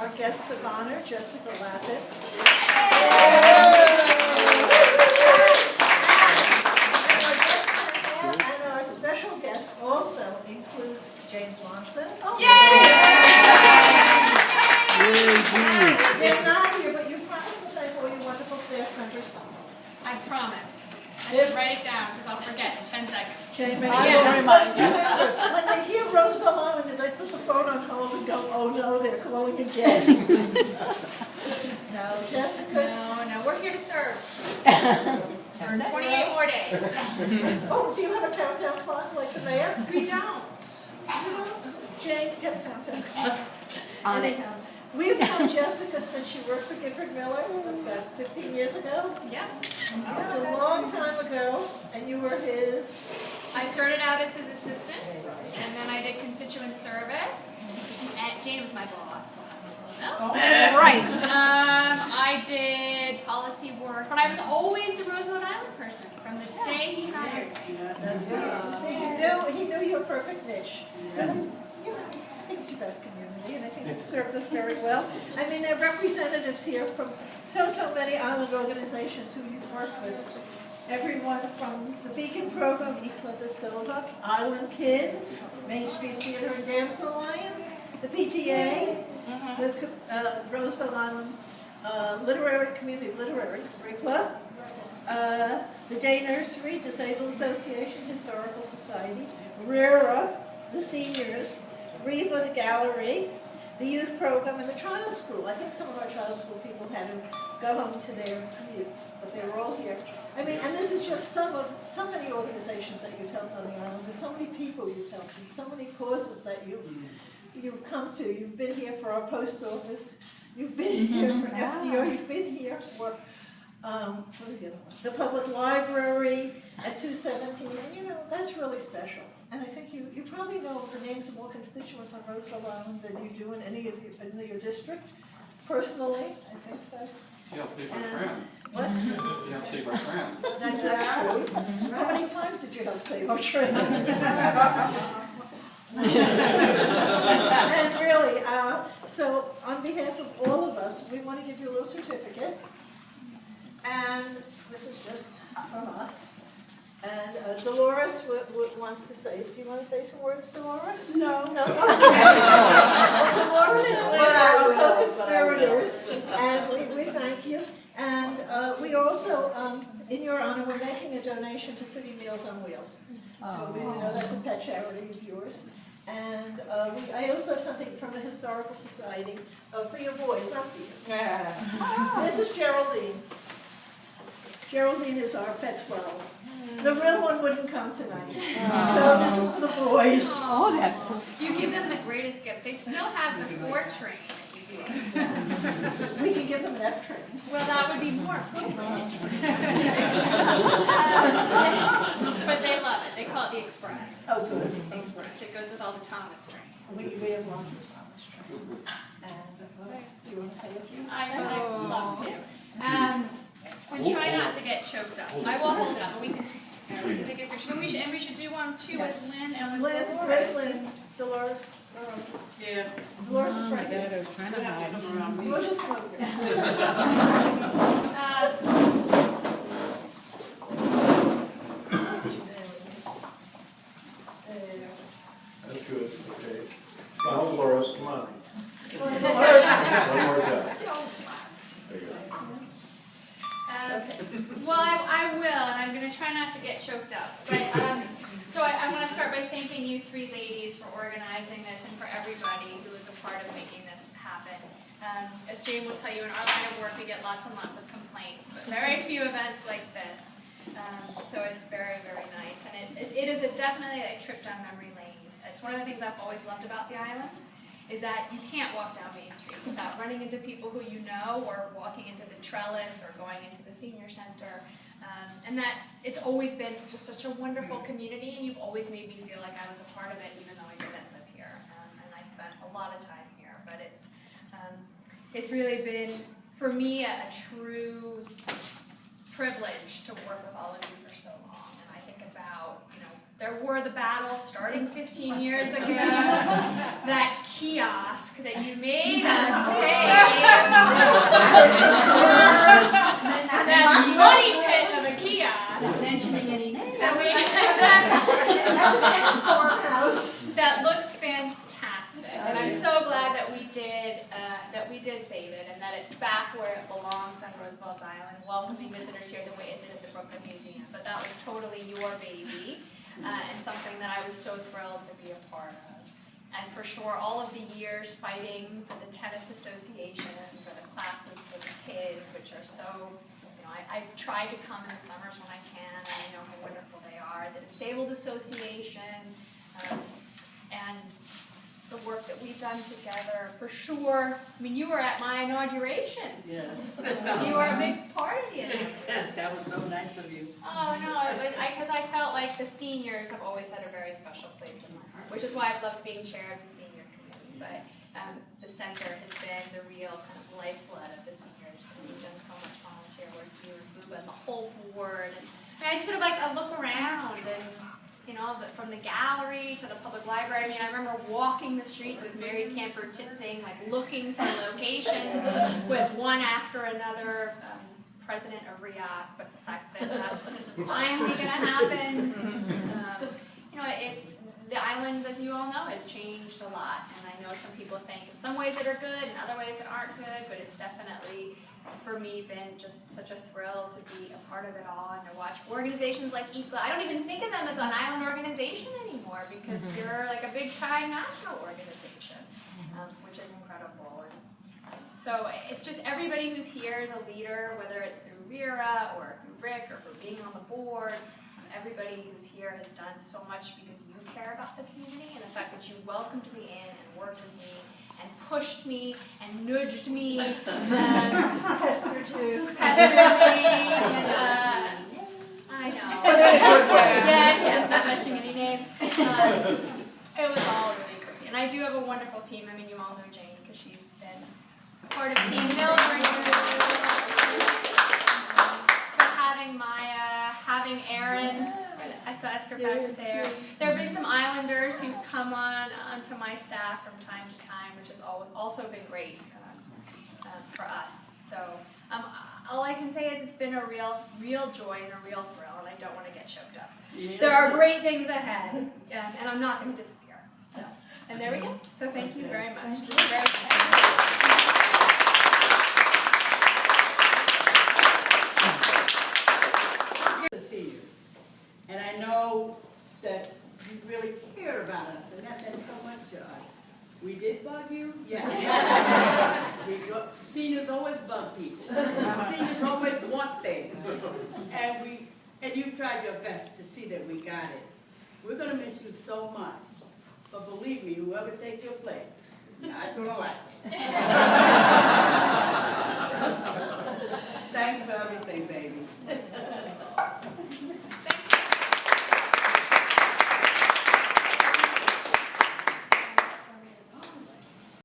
our guest of honor, Jessica Lappin. And our special guest also includes James Swanson. Yay! They're not here, but you promised to thank all your wonderful staff members. I promise. I should write it down because I'll forget in 10 seconds. Yes. When they hear Roosevelt Island, they put the phone on hold and go, oh no, they're calling again. No, Jessica? No, we're here to serve. For 28 more days. Oh, do you have a countdown clock like the mayor? We don't. Jane, get a countdown clock. On it. Anyhow, we've known Jessica since she worked for Gifford Miller. What's that, 15 years ago? Yeah. It's a long time ago, and you were his... I started out as his assistant, and then I did constituent service, and Jane was my boss. No? Right. I did policy work, but I was always the Roosevelt Island person from the day he hired me. That's right. See, he knew your perfect niche. So, I think it's your best community, and I think you've served us very well. I mean, there are representatives here from so many island organizations who you've worked with. Everyone from the Beacon Program, Equa de Silva, Island Kids, Main Street Theater and Dance Alliance, the PTA, the Roosevelt Island Community Literary Club, the Day Nursery, Disabled Association, Historical Society, RERA, the Seniors, REVA, the Gallery, the Youth Program, and the Child School. I think some of our Child School people had to go home to their commutes, but they were all here. I mean, and this is just some of so many organizations that you've helped on the island, and so many people you've helped, and so many causes that you've come to. You've been here for our post office. You've been here for FDR. You've been here for what is the other one? The public library at 217. And you know that's really special. And I think you probably know the names of more constituents on Roosevelt Island than you do in any of your district. Personally, I think so. She helped save our tram. What? She helped save our tram. That's true. How many times did you help save our train? And really, so on behalf of all of us, we want to give you a little certificate. And this is just from us. And Dolores wants to say, do you want to say some words, Dolores? No. Dolores and our co-conspirators, and we thank you. And we also, in your honor, we're making a donation to City Meals on Wheels. We know that's a pet charity of yours. And I also have something from the Historical Society for your boys, not for you. This is Geraldine. Geraldine is our pet squirrel. The real one wouldn't come tonight. So this is for the boys. Oh, that's... You give them the greatest gifts. They still have the 4 train that you gave them. We can give them an F train. Well, that would be more appropriate. But they love it. They call it the Express. Oh, good. It's the Express. It goes with all the Thomas train. We have lots of Thomas train. And do you want to say a few? I love to. And try not to get choked up. I will hold it up, but we can take a picture. And we should do one too with Lynn and with Lynn, Dolores. where's Lynn? Dolores? Yeah. Dolores is right I here. was trying to hide. We'll just come over here. That's good, okay. Smile, Dolores, come on. One more time. There you go. Well, I will, and I'm going to try not to get choked up. But so I want to start by thanking you 3 ladies for organizing this and for everybody who was a part of making this happen. As Jane will tell you, in our line of work, we get lots and lots of complaints, but very few events like this. So it's very, very nice, and it is definitely a trip down memory lane. It's one of the things I've always loved about the island. Is that you can't walk down Main Street without running into people who you know, or walking into the trellis, or going into the senior center, and that it's always been just such a wonderful community, and you've always made me feel like I was a part of it, even though I didn't live here, and I spent a lot of time here. But it's really been, for me, a true privilege to work with all of you for so long, and I think about, there were the battles starting 15 years ago, that kiosk that you made us say And that money pit of a kiosk. Not mentioning any names. That we- At the same farmhouse. That looks fantastic, and I'm so glad that we did save it, and that it's back where it belongs on Roosevelt Island, welcoming visitors here the way it did at the Brooklyn Museum. But that was totally your baby, and something that I was so thrilled to be a part of. And for sure, all of the years fighting for the tennis association, for the classes for the kids, which are so, I try to come in the summers when I can, and I know how wonderful they are. The Disabled Association, and the work that we've done together, for sure. I mean, you were at my inauguration. Yes. You were a big part of the inauguration. That was so nice of you. Oh no, because I felt like the seniors have always had a very special place in my heart, which is why I've loved being chair of the senior committee. But the center has been the real kind of lifeblood of the seniors, and you've done so much volunteer work, you and Buba and the whole board. And I just sort of I look around and. From the gallery to the public library. I mean, I remember walking the streets with Mary Camper Titzing, looking for locations with one after another. President of RIAC, but the fact that that's finally going to happen. It's the island, as you all know, has changed a lot. And I know some people think in some ways that are good and other ways that aren't good, but it's definitely, for me, been just such a thrill to be a part of it all and to watch organizations like ECLA. I don't even think of them as an island organization anymore because you're like a big time national organization, which is incredible. And so it's just everybody who's here is a leader, whether it's through RIRA or through Rick or for being on the board. Everybody who's here has done so much because you care about the community, and the fact that you welcomed me in and worked with me and pushed me and nudged me and Pestered you. pestered me and I know. Yes, not mentioning any names. It was all really great, and I do have a wonderful team. I mean, you all know Jane because she's been part of Team Mildred. Having Maya, having Erin, I saw Esther back there. There have been some Islanders who've come on to my staff from time to time, which has also been great for us. So all I can say is it's been a real joy and a real thrill, and I don't want to get choked up. Yeah. There are great things ahead, and I'm not going to disappear. So, and there we go. So thank you very much. Very The seniors. And I know that you really care about us, and that meant so much to us. We did bug you? Yeah. Seniors always bug people. Seniors always want things. And you've tried your best to see that we got it. We're going to miss you so much. But believe me, whoever takes your place, not going to like it.